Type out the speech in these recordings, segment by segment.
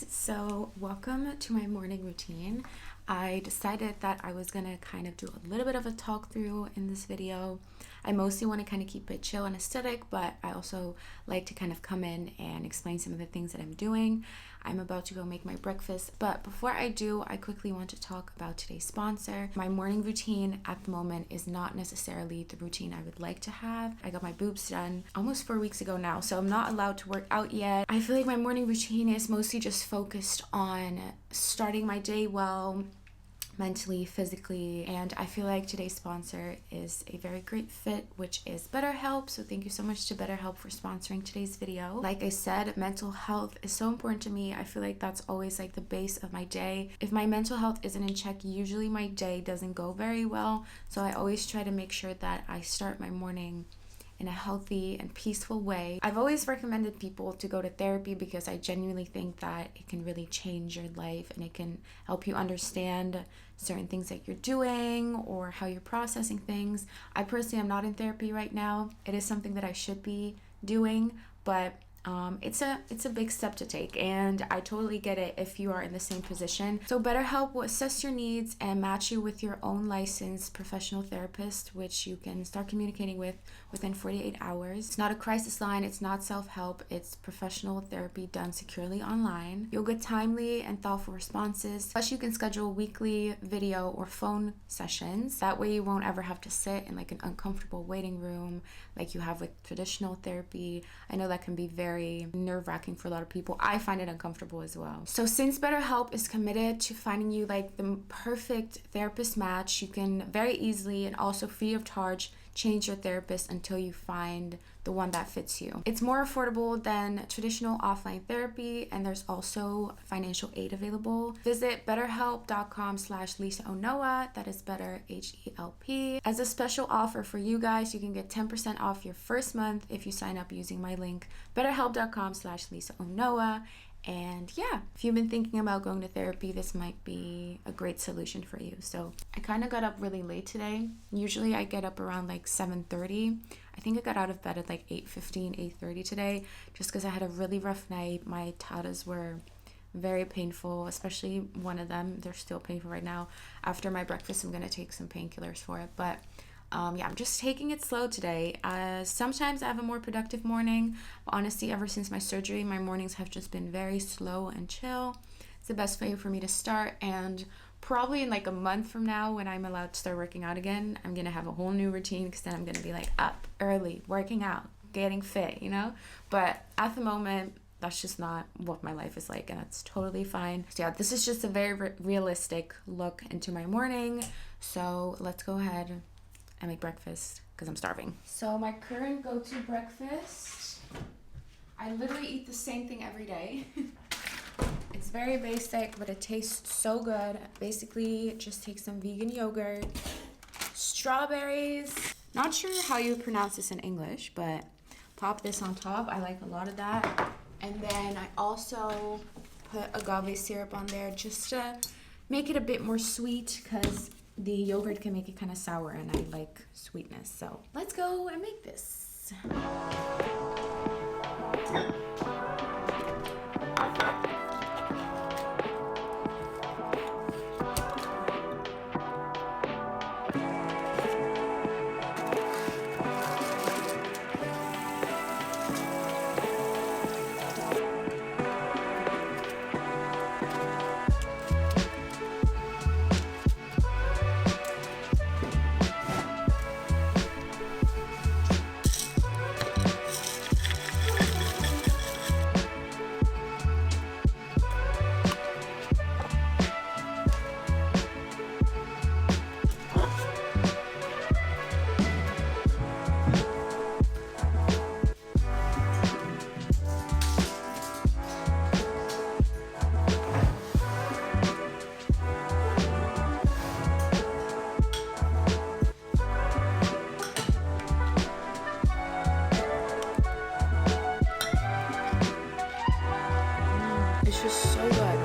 So welcome to my morning routine. I decided that I was gonna kind of do a little bit of a talk through in this video. I mostly want to kind of keep it chill and aesthetic, but I also like to kind of come in and explain some of the things that I'm doing. I'm about to go make my breakfast, but before I do, I quickly want to talk about today's sponsor. My morning routine at the moment is not necessarily the routine I would like to have. I got my boobs done almost 4 weeks ago now, so I'm not allowed to work out yet. I feel like my morning routine is mostly just focused on starting my day well, mentally, physically, and I feel like today's sponsor is a very great fit, which is Betterhelp. So thank you so much to Betterhelp for sponsoring today's video. Like I said, mental health is so important to me. I feel like that's always like the base of my day. If my mental health isn't in check, usually my day doesn't go very well. So I always try to make sure that I start my morning in a healthy and peaceful way. I've always recommended people to go to therapy because I genuinely think that it can really change your life and it can help you understand certain things that you're doing or how you're processing things. I personally am not in therapy right now. It is something that I should be doing, but it's a big step to take, and I totally get it if you are in the same position. So BetterHelp will assess your needs and match you with your own licensed professional therapist, which you can start communicating with within 48 hours. It's not a crisis line, it's not self-help, it's professional therapy done securely online. You'll get timely and thoughtful responses, plus you can schedule weekly video or phone sessions. That way you won't ever have to sit in like an uncomfortable waiting room like you have with traditional therapy. I know that can be very nerve-wracking for a lot of people. I find it uncomfortable as well. So since BetterHelp is committed to finding you like the perfect therapist match, you can very easily and also free of charge change your therapist until you find the one that fits you. It's more affordable than traditional offline therapy, and there's also financial aid available. Visit betterhelp.com/LisaOnoa. That is better, HELP. As a special offer for you guys, you can get 10% off your first month if you sign up using my link, betterhelp.com/LisaOnoa. And yeah, if you've been thinking about going to therapy, this might be a great solution for you. So I kind of got up really late today. Usually I get up around like 7:30. I think I got out of bed at like 8:15, 8:30 today, just because I had a really rough night. My tatas were very painful, especially one of them. They're still painful right now. After my breakfast, I'm going to take some painkillers for it. But yeah, I'm just taking it slow today. Sometimes I have a more productive morning, but honestly, ever since my surgery, my mornings have just been very slow and chill. It's the best way for me to start, and probably in like a month from now, when I'm allowed to start working out again, I'm gonna have a whole new routine, because then I'm gonna be like up early, working out, getting fit, you know? But at the moment, that's just not what my life is like, and that's totally fine. So yeah, this is just a very realistic look into my morning. So let's go ahead and make breakfast because I'm starving. So my current go-to breakfast, I literally eat the same thing every day. It's very basic, but it tastes so good. Basically, just take some vegan yogurt, strawberries. Not sure how you pronounce this in English, but pop this on top. I like a lot of that. And then I also put agave syrup on there just to make it a bit more sweet, because the yogurt can make it kind of sour and I like sweetness. So let's go and make this. It's just so good.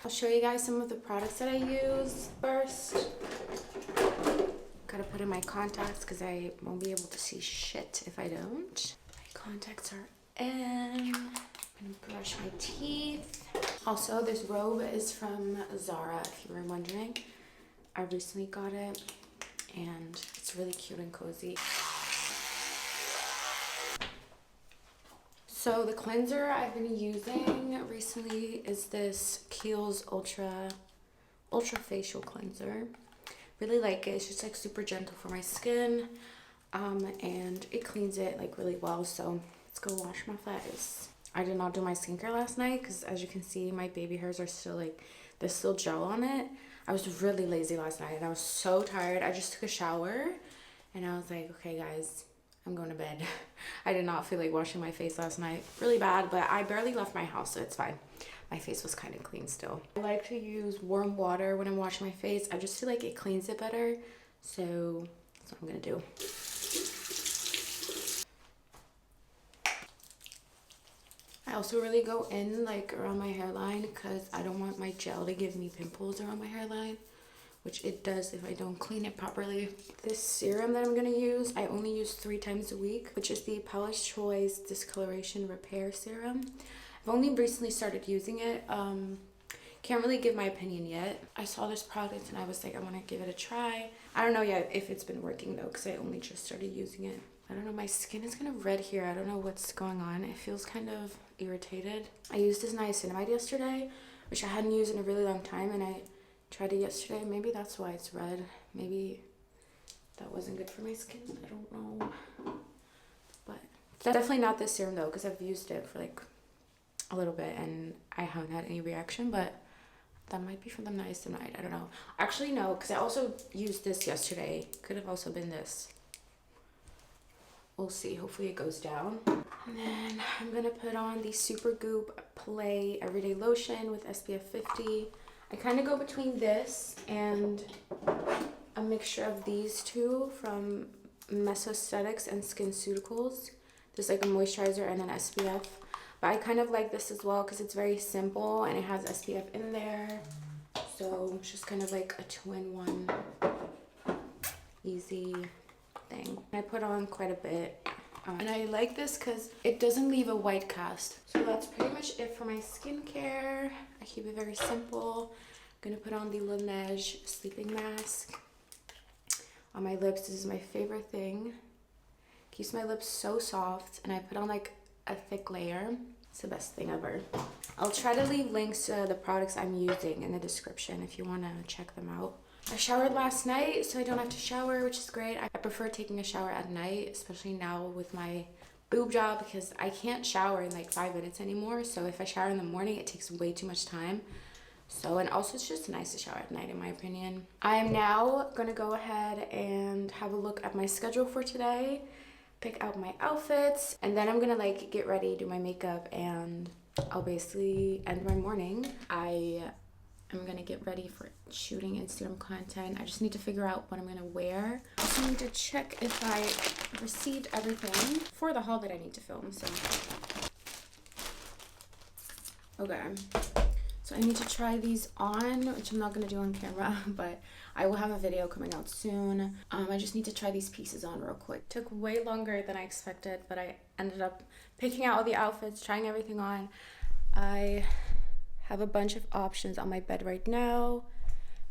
I'll show you guys some of the products that I use first. Gotta put in my contacts because I won't be able to see shit if I don't. My contacts are in. I'm gonna brush my teeth. Also, this robe is from Zara, if you were wondering. I recently got it and it's really cute and cozy. So the cleanser I've been using recently is this Kiehl's Ultra Facial Cleanser. Really like it. It's just like super gentle for my skin, and it cleans it like really well. So let's go wash my face. I did not do my skincare last night because, as you can see, my baby hairs are still like, there's still gel on it. I was really lazy last night and I was so tired. I just took a shower and I was like, okay guys, I'm going to bed. I did not feel like washing my face last night. Really bad, but I barely left my house, so it's fine. My face was kind of clean still. I like to use warm water when I'm washing my face. I just feel like it cleans it better. So that's what I'm going to do. I also really go in like around my hairline because I don't want my gel to give me pimples around my hairline, which it does if I don't clean it properly. This serum that I'm gonna use, I only use 3 times a week, which is the Paula's Choice Discoloration Repair Serum. I've only recently started using it. Can't really give my opinion yet. I saw this product and I was like, I wanna give it a try. I don't know yet if it's been working though, because I only just started using it. I don't know, my skin is kind of red here. I don't know what's going on. It feels kind of irritated. I used this niacinamide yesterday, which I hadn't used in a really long time, and I tried it yesterday. Maybe that's why it's red. Maybe that wasn't good for my skin. I don't know. But it's definitely not this serum though, because I've used it for like a little bit and I haven't had any reaction, but that might be from the niacinamide. I don't know. Actually, no, because I also used this yesterday. Could have also been this. We'll see. Hopefully it goes down. And then I'm going to put on the Supergoop Play Everyday Lotion with SPF 50. I kind of go between this and a mixture of these two from Mesosthetics and SkinCeuticals. There's like a moisturizer and an SPF. But I kind of like this as well because it's very simple and it has SPF in there. So it's just kind of like a 2-in-1 easy thing. I put on quite a bit. And I like this because it doesn't leave a white cast. So that's pretty much it for my skincare. I keep it very simple. I'm gonna put on the Laneige sleeping mask on my lips. This is my favorite thing. Keeps my lips so soft, and I put on like a thick layer. It's the best thing ever. I'll try to leave links to the products I'm using in the description if you want to check them out. I showered last night, so I don't have to shower, which is great. I prefer taking a shower at night, especially now with my boob job, because I can't shower in like 5 minutes anymore. So if I shower in the morning, it takes way too much time. So, and also it's just nice to shower at night in my opinion. I am now gonna go ahead and have a look at my schedule for today, pick out my outfits, and then I'm gonna like get ready, do my makeup, and I'll basically end my morning. I'm gonna get ready for shooting Instagram content. I just need to figure out what I'm gonna wear. I also need to check if I received everything for the haul that I need to film. So, okay. So I need to try these on, which I'm not gonna do on camera, but I will have a video coming out soon. I just need to try these pieces on real quick. Took way longer than I expected, but I ended up picking out all the outfits, trying everything on. I have a bunch of options on my bed right now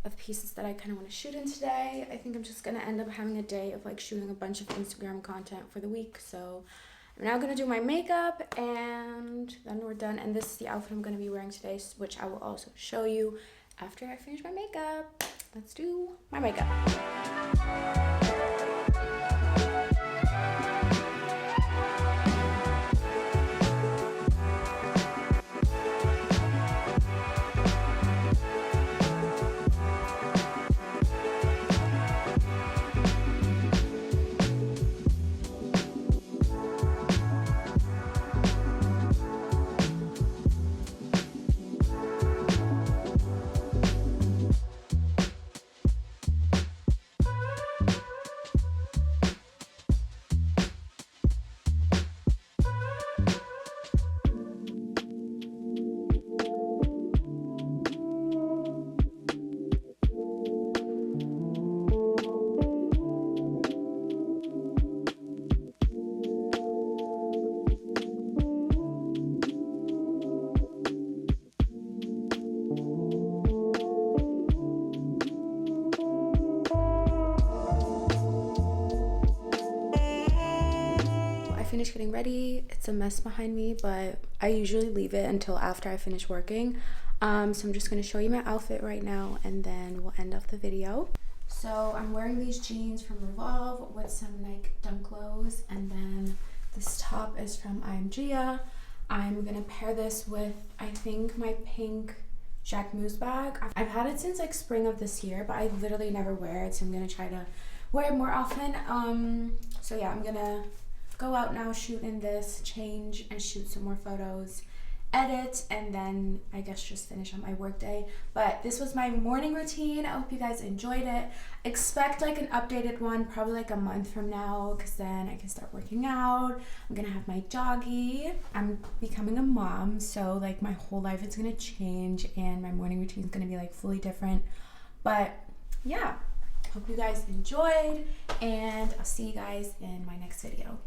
of pieces that I kind of want to shoot in today. I think I'm just gonna end up having a day of like shooting a bunch of Instagram content for the week. So I'm now gonna do my makeup and then we're done. And this is the outfit I'm gonna be wearing today, which I will also show you after I finish my makeup. Let's do my makeup. Finished getting ready. It's a mess behind me, but I usually leave it until after I finish working. So I'm just gonna show you my outfit right now and then we'll end off the video. So I'm wearing these jeans from Revolve with some Nike dunk lows, and then this top is from IMG. I'm gonna pair this with, I think, my pink Jacquemus bag. I've had it since like spring of this year, but I literally never wear it, so I'm gonna try to wear it more often. So yeah, I'm gonna go out now, shoot in this, change and shoot some more photos, edit, and then I guess just finish on my work day. But this was my morning routine. I hope you guys enjoyed it. Expect like an updated one probably like a month from now, because then I can start working out. I'm gonna have my doggy. I'm becoming a mom, so like my whole life is gonna change and my morning routine is gonna be like fully different. But yeah, hope you guys enjoyed, and I'll see you guys in my next video.